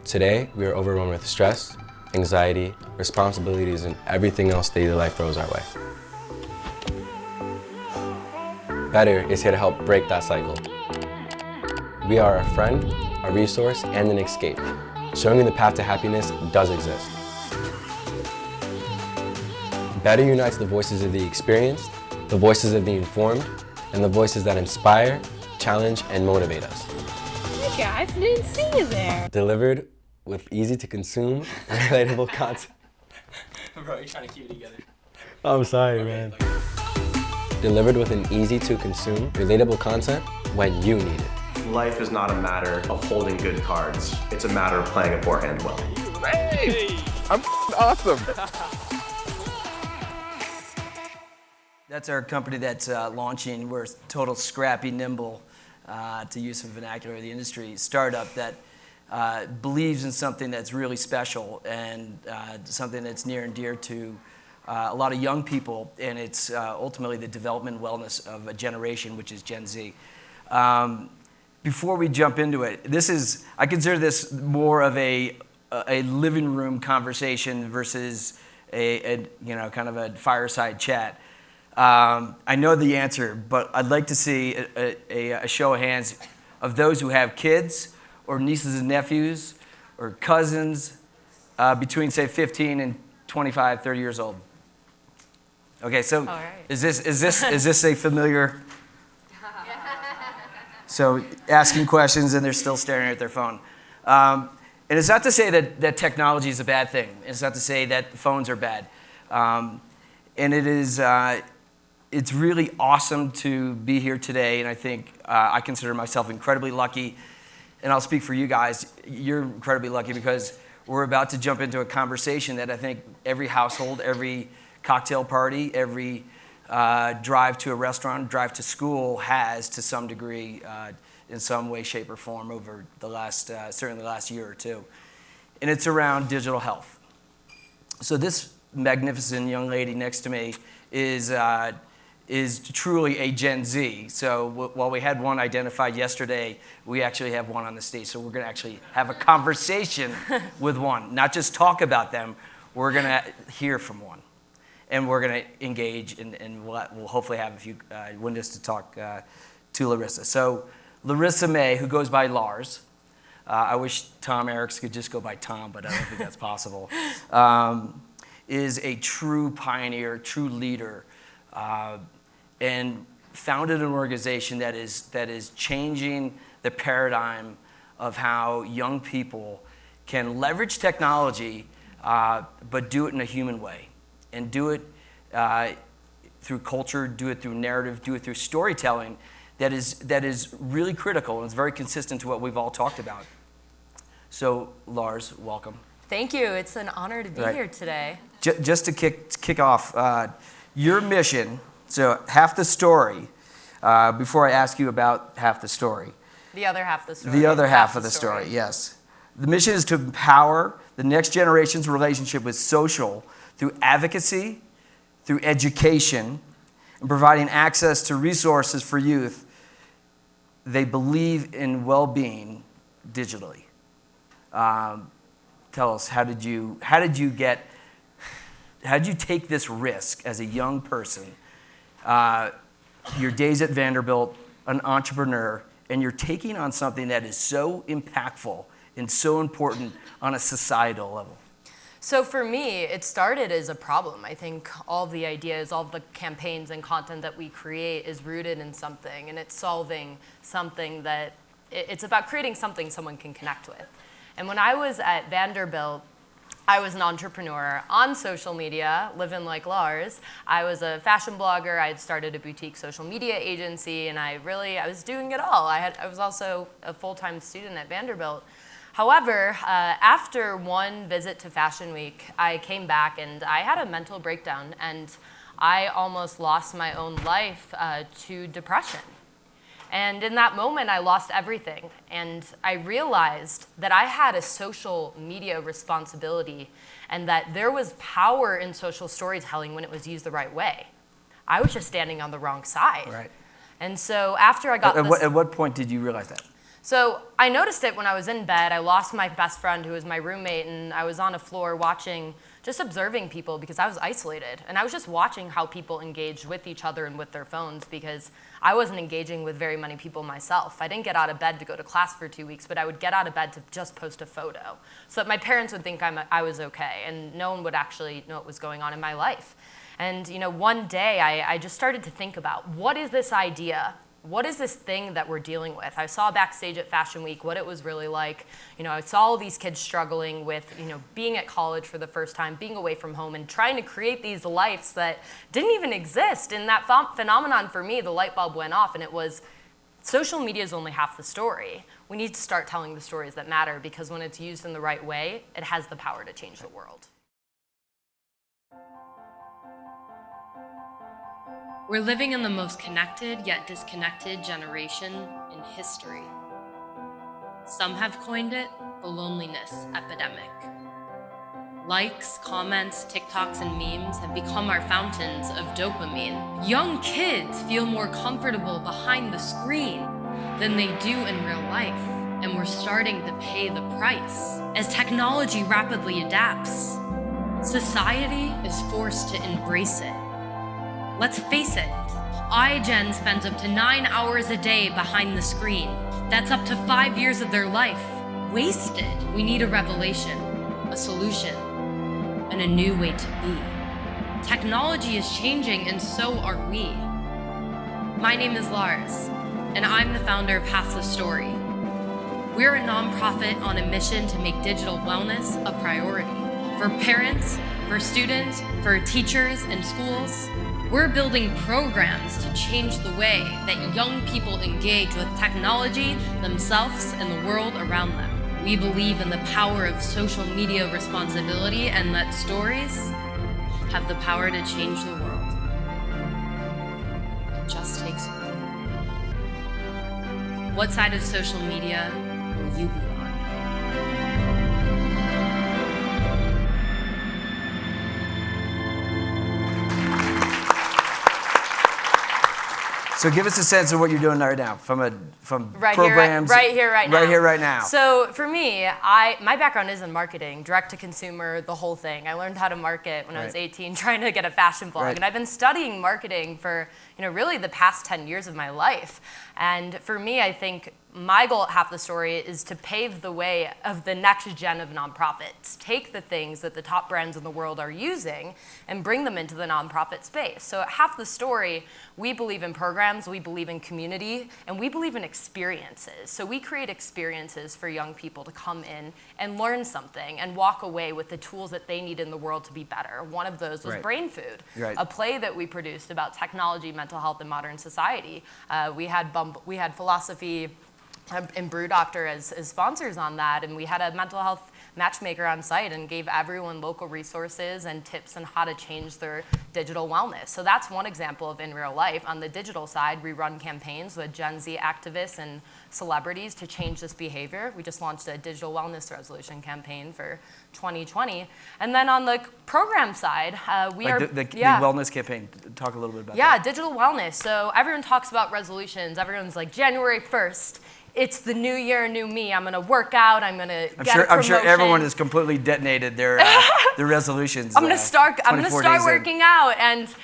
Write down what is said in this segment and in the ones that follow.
Today, we are overwhelmed with stress, anxiety, responsibilities, and everything else daily life throws our way. Better is here to help break that cycle. We are a friend, a resource, and an escape, showing you the path to happiness does exist. Better unites the voices of the experienced, the voices of the informed, and the voices that inspire, challenge, and motivate us. Hey guys, didn't see you there. Delivered with easy-to-consume, relatable content. Bro, you're trying to keep it together. I'm sorry, man. Delivered with an easy-to-consume, relatable content when you need it. Life is not a matter of holding good cards. It's a matter of playing a forehand well. Hey! I'm awesome. That's our company that's launching. We're a total scrappy, nimble, to use some vernacular of the industry, startup that believes in something that's really special and something that's near and dear to a lot of young people, and it's ultimately the development and wellness of a generation, which is Gen Z. Before we jump into it, I consider this more of a living room conversation versus a kind of a fireside chat. I know the answer, but I'd like to see a show of hands of those who have kids or nieces and nephews or cousins between, say, 15 and 25, 30 years old. Okay, so All right. is this a familiar? So asking questions and they're still staring at their phone. And it's not to say that technology is a bad thing. It's not to say that phones are bad. And it is. It's really awesome to be here today, and I think I consider myself incredibly lucky, and I'll speak for you guys. You're incredibly lucky because we're about to jump into a conversation that I think every household, every cocktail party, every drive to a restaurant, drive to school has to some degree in some way, shape, or form over the last, certainly the last year or two. And it's around digital health. So this magnificent young lady next to me is truly a Gen Z. So while we had one identified yesterday, we actually have one on the stage. So we're going to actually have a conversation with one, not just talk about them. We're going to hear from one, and we're going to engage, and we'll hopefully have a few windows to talk to Larissa. So Larissa May, who goes by Lars. I wish Tom Eriks could just go by Tom, but I don't think that's possible. Is a true pioneer, true leader, and founded an organization that is changing the paradigm of how young people can leverage technology, but do it in a human way, and do it through culture, do it through narrative, do it through storytelling that is really critical, and it's very consistent to what we've all talked about. So, Lars, welcome. Thank you. It's an honor to be here today. Just to kick off, your mission, so half the story, before I ask you about half the story. The other half of the story. The other half of the story, yes. The mission is to empower the next generation's relationship with social through advocacy, through education, and providing access to resources for youth. They believe in well-being digitally. Tell us, how did you take this risk as a young person? Your days at Vanderbilt, an entrepreneur, and you're taking on something that is so impactful and so important on a societal level. So for me, it started as a problem. I think all the ideas, all the campaigns and content that we create is rooted in something, and it's solving something that, it's about creating something someone can connect with. And when I was at Vanderbilt, I was an entrepreneur on social media, living like Lars. I was a fashion blogger. I had started a boutique social media agency, and I was doing it all. I was also a full-time student at Vanderbilt. However, after one visit to Fashion Week, I came back and I had a mental breakdown, and I almost lost my own life to depression. And in that moment, I lost everything. And I realized that I had a social media responsibility and that there was power in social storytelling when it was used the right way. I was just standing on the wrong side. Right. And so after I got At what point did you realize that? So I noticed it when I was in bed. I lost my best friend who was my roommate, and I was on a floor watching, just observing people because I was isolated. And I was just watching how people engaged with each other and with their phones because I wasn't engaging with very many people myself. I didn't get out of bed to go to class for 2 weeks, but I would get out of bed to just post a photo so that my parents would think I was okay and no one would actually know what was going on in my life. And one day I just started to think about, what is this idea? What is this thing that we're dealing with? I saw backstage at Fashion Week what it was really like. I saw all these kids struggling with, being at college for the first time, being away from home, and trying to create these lives that didn't even exist. And that phenomenon for me, the light bulb went off, and it was, social media is only half the story. We need to start telling the stories that matter, because when it's used in the right way, it has the power to change the world. We're living in the most connected yet disconnected generation in history. Some have coined it the loneliness epidemic. Likes, comments, TikToks, and memes have become our fountains of dopamine. Young kids feel more comfortable behind the screen than they do in real life, and we're starting to pay the price. As technology rapidly adapts, society is forced to embrace it. Let's face it, iGen spends up to 9 hours a day behind the screen. That's up to 5 years of their life wasted. We need a revelation, a solution, and a new way to be. Technology is changing, and so are we. My name is Lars, and I'm the founder of Half the Story. We're a nonprofit on a mission to make digital wellness a priority. For parents, for students, for teachers and schools, we're building programs to change the way that young people engage with technology, themselves, and the world around them. We believe in the power of social media responsibility and that stories have the power to change the world. It just takes one. What side of social media will you be on? So give us a sense of what you're doing right now, from programs. Right here, right now. Right here, right now. So for me, my background is in marketing, direct to consumer, the whole thing. I learned how to market when I was 18, trying to get a fashion blog. Right. And I've been studying marketing for really the past 10 years of my life. And for me, I think my goal at Half the Story is to pave the way of the next gen of nonprofits. Take the things that the top brands in the world are using and bring them into the nonprofit space. So at Half the Story, we believe in programs, we believe in community, and we believe in experiences. So we create experiences for young people to come in and learn something and walk away with the tools that they need in the world to be better. One of those was Right. Brain Food, Right. a play that we produced about technology, mental health, and modern society. We had Philosophy and Brew Doctor as sponsors on that, and we had a mental health matchmaker on site and gave everyone local resources and tips on how to change their digital wellness. So that's one example of in real life. On the digital side, we run campaigns with Gen Z activists and celebrities to change this behavior. We just launched a digital wellness resolution campaign for 2020. And then on the program side, the wellness campaign. Talk a little bit about that. Yeah, digital wellness. So everyone talks about resolutions. Everyone's like, January 1st. It's the new year, new me. I'm gonna work out. I'm gonna get a promotion. I'm sure everyone has completely detonated their resolutions. I'm gonna start days working out, and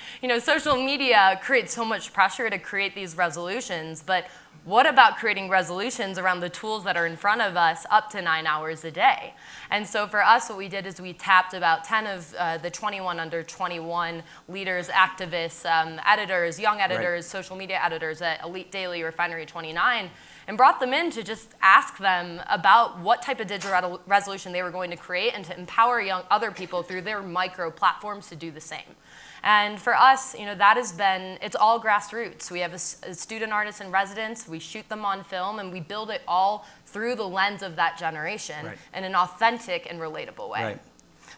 social media creates so much pressure to create these resolutions. But what about creating resolutions around the tools that are in front of us up to 9 hours a day? And so for us, what we did is we tapped about 10 of the 21 under 21 leaders, activists, editors, young editors, social media editors at Elite Daily, Refinery 29, and brought them in to just ask them about what type of digital resolution they were going to create and to empower other people through their micro platforms to do the same. And for us, that has been, it's all grassroots. We have a student artist in residence, we shoot them on film, and we build it all through the lens of that generation in an authentic and relatable way. Right.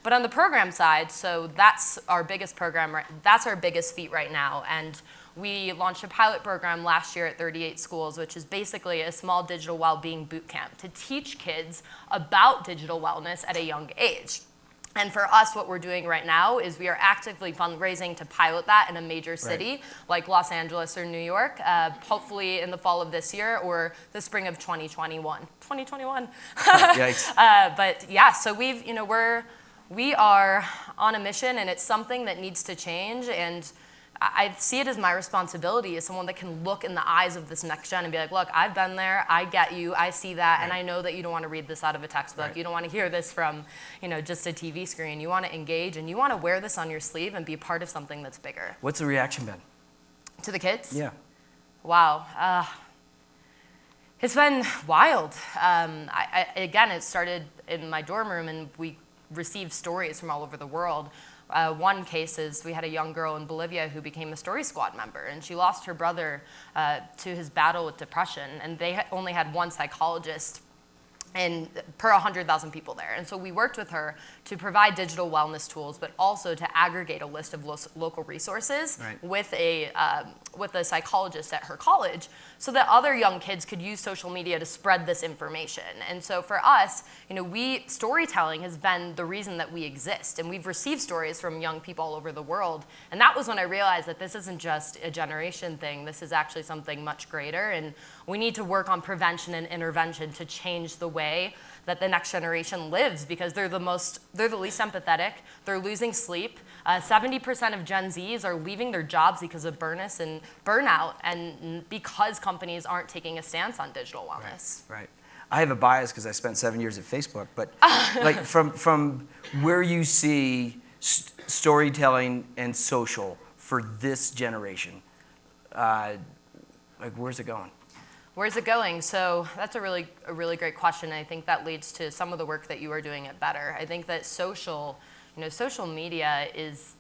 But on the program side, so that's our biggest program, that's our biggest feat right now. And we launched a pilot program last year at 38 schools, which is basically a small digital well-being boot camp to teach kids about digital wellness at a young age. And for us, what we're doing right now is we are actively fundraising to pilot that in a major city like Los Angeles or New York, hopefully in the fall of this year or the spring of 2021. 2021. Yikes. But yeah, so we are on a mission, and it's something that needs to change. And I see it as my responsibility as someone that can look in the eyes of this next gen and be like, look, I've been there, I get you, I see that, and I know that you don't want to read this out of a textbook. You don't want to hear this from, just a TV screen. You want to engage, and you want to wear this on your sleeve and be part of something that's bigger. What's the reaction been? To the kids? Yeah. Wow. It's been wild. Again, it started in my dorm room, and we received stories from all over the world. One case is we had a young girl in Bolivia who became a Story Squad member, and she lost her brother to his battle with depression, and they only had one psychologist per 100,000 people there. And so we worked with her to provide digital wellness tools, but also to aggregate a list of local resources with a psychologist at her college, so that other young kids could use social media to spread this information. And so for us, storytelling has been the reason that we exist, and we've received stories from young people all over the world. And that was when I realized that this isn't just a generation thing. This is actually something much greater, and we need to work on prevention and intervention to change the way that the next generation lives, because they're the least empathetic, they're losing sleep. 70% of Gen Zs are leaving their jobs because of burnout, and because companies aren't taking a stance on digital wellness. Right. I have a bias because I spent 7 years at Facebook, but like from where you see storytelling and social for this generation, where's it going? Where's it going? So that's a really great question. And I think that leads to some of the work that you are doing at Better. I think that social media is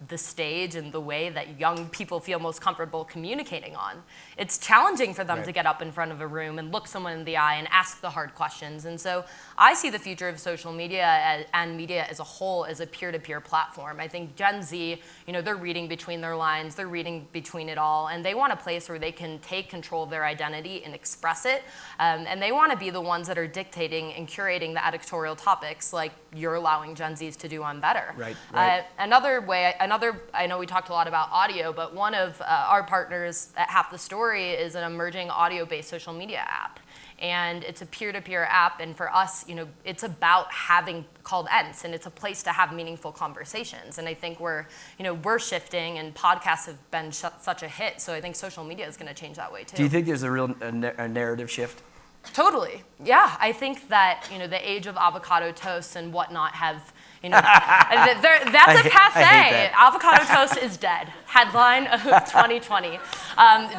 the stage and the way that young people feel most comfortable communicating on. It's challenging for them to get up in front of a room and look someone in the eye and ask the hard questions. And so I see the future of social media and media as a whole as a peer-to-peer platform. I think Gen Z, they're reading between their lines, they're reading between it all, and they want a place where they can take control of their identity and express it. And they want to be the ones that are dictating and curating the editorial topics like you're allowing Gen Zs to do on Better. I know we talked a lot about audio, but one of our partners at Half the Story is an emerging audio-based social media app. And it's a peer-to-peer app, and for us, it's about having called ends, and it's a place to have meaningful conversations. And I think we're shifting, and podcasts have been such a hit, so I think social media is going to change that way too. Do you think there's a real narrative shift? Totally, yeah. I think that the age of avocado toast and whatnot have. That's a passe. Avocado toast is dead. Headline of 2020.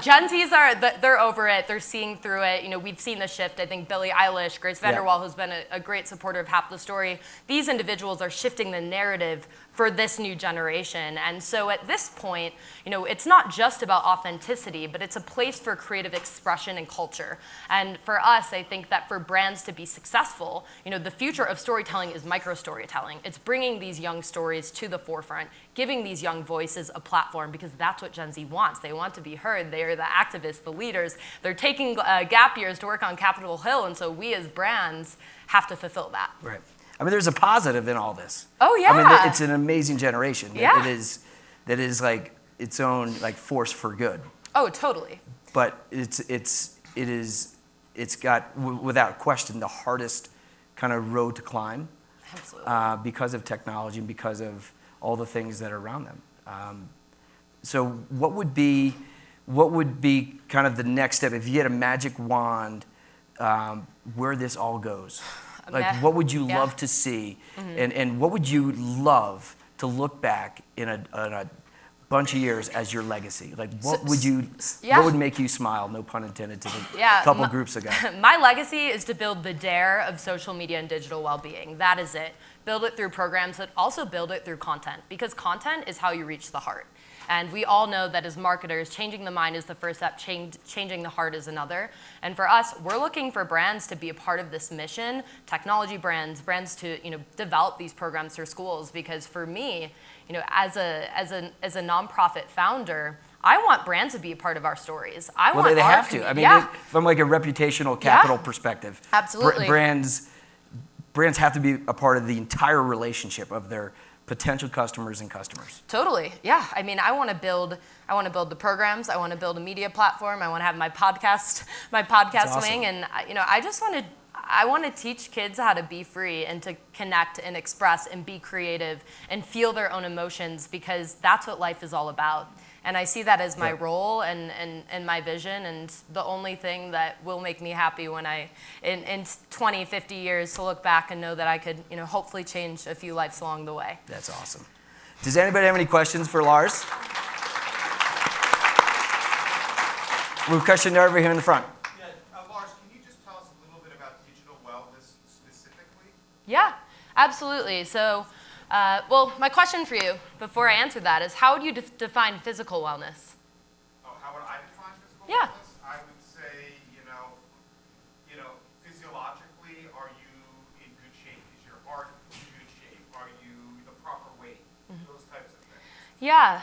Gen Zs they're over it. They're seeing through it. We've seen the shift. I think Billie Eilish, Grace Vanderwall, who's been a great supporter of Half the Story. These individuals are shifting the narrative for this new generation. And so at this point, it's not just about authenticity, but it's a place for creative expression and culture. And for us, I think that for brands to be successful, the future of storytelling is micro-storytelling. It's bringing these young stories to the forefront, giving these young voices a platform, because that's what Gen Z wants. They want to be heard. They are the activists, the leaders. They're taking gap years to work on Capitol Hill, and so we as brands have to fulfill that. Right. I mean, there's a positive in all this. Oh, yeah. I mean, it's an amazing generation. Yeah. That is like its own like force for good. Oh, totally. But it's got, without question, the hardest kind of road to climb. Absolutely. Because of technology and because of all the things that are around them. So what would be kind of the next step if you had a magic wand, where this all goes? Like, what would you love to see, and what would you love to look back in a bunch of years as your legacy? Like, what would make you smile? No pun intended to the couple groups ago. My legacy is to build the dare of social media and digital well-being. That is it. Build it through programs, but also build it through content, because content is how you reach the heart. And we all know that as marketers, changing the mind is the first step, changing the heart is another. And for us, we're looking for brands to be a part of this mission, technology brands to develop these programs through schools. Because for me, as a nonprofit founder, I want brands to be a part of our stories. They have to. I mean, from like a reputational capital perspective, absolutely. Brands brands have to be a part of the entire relationship of their potential customers and customers. Totally, yeah. I mean, I want to build the programs. I want to build a media platform. I want to have my podcast awesome. wing, and I want to teach kids how to be free and to connect and express and be creative and feel their own emotions, because that's what life is all about. And I see that as my role and my vision, and the only thing that will make me happy when in 20, 50 years, to look back and know that I could, hopefully change a few lives along the way. That's awesome. Does anybody have any questions for Lars? We have a question over here in the front. Yeah, Lars, can you just tell us a little bit about digital wellness specifically? Yeah, absolutely. So, my question for you before I answer that is, how would you define physical wellness? Oh, how would I define physical Yeah. wellness? I would say, physiologically, are you in good shape? Is your heart in good shape? Are you the proper weight? Those types of things. Yeah,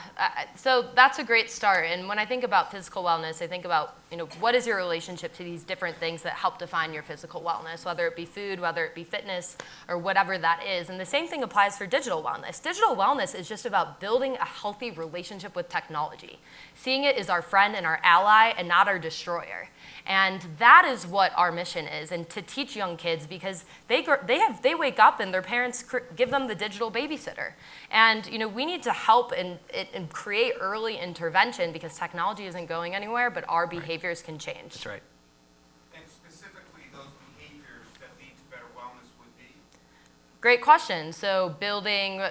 so that's a great start. And when I think about physical wellness, I think about, what is your relationship to these different things that help define your physical wellness, whether it be food, whether it be fitness, or whatever that is. And the same thing applies for digital wellness. Digital wellness is just about building a healthy relationship with technology, seeing it as our friend and our ally and not our destroyer. And that is what our mission is, and to teach young kids, because they wake up and their parents give them the digital babysitter. And we need to help and create early intervention, because technology isn't going anywhere, but our behaviors can change. That's right. And specifically, those behaviors that lead to better wellness would be? Great question. So building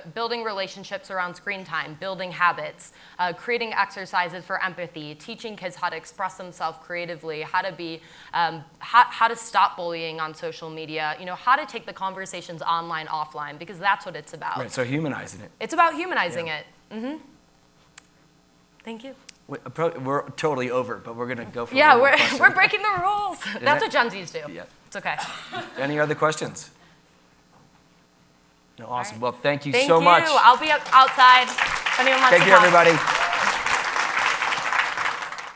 relationships around screen time, building habits, creating exercises for empathy, teaching kids how to express themselves creatively, how to be, how to stop bullying on social media, how to take the conversations online, offline, because that's what it's about. Right, so humanizing it. It's about humanizing it. Mm-hmm. Thank you. We're totally over, but we're going to go for Yeah, one more question. we're breaking the rules. That's what Gen Zs do. Yeah. It's okay. Any other questions? No, awesome. Right. Well, thank you Thank so you. much. I'll be outside if anyone wants Thank to you, talk. everybody.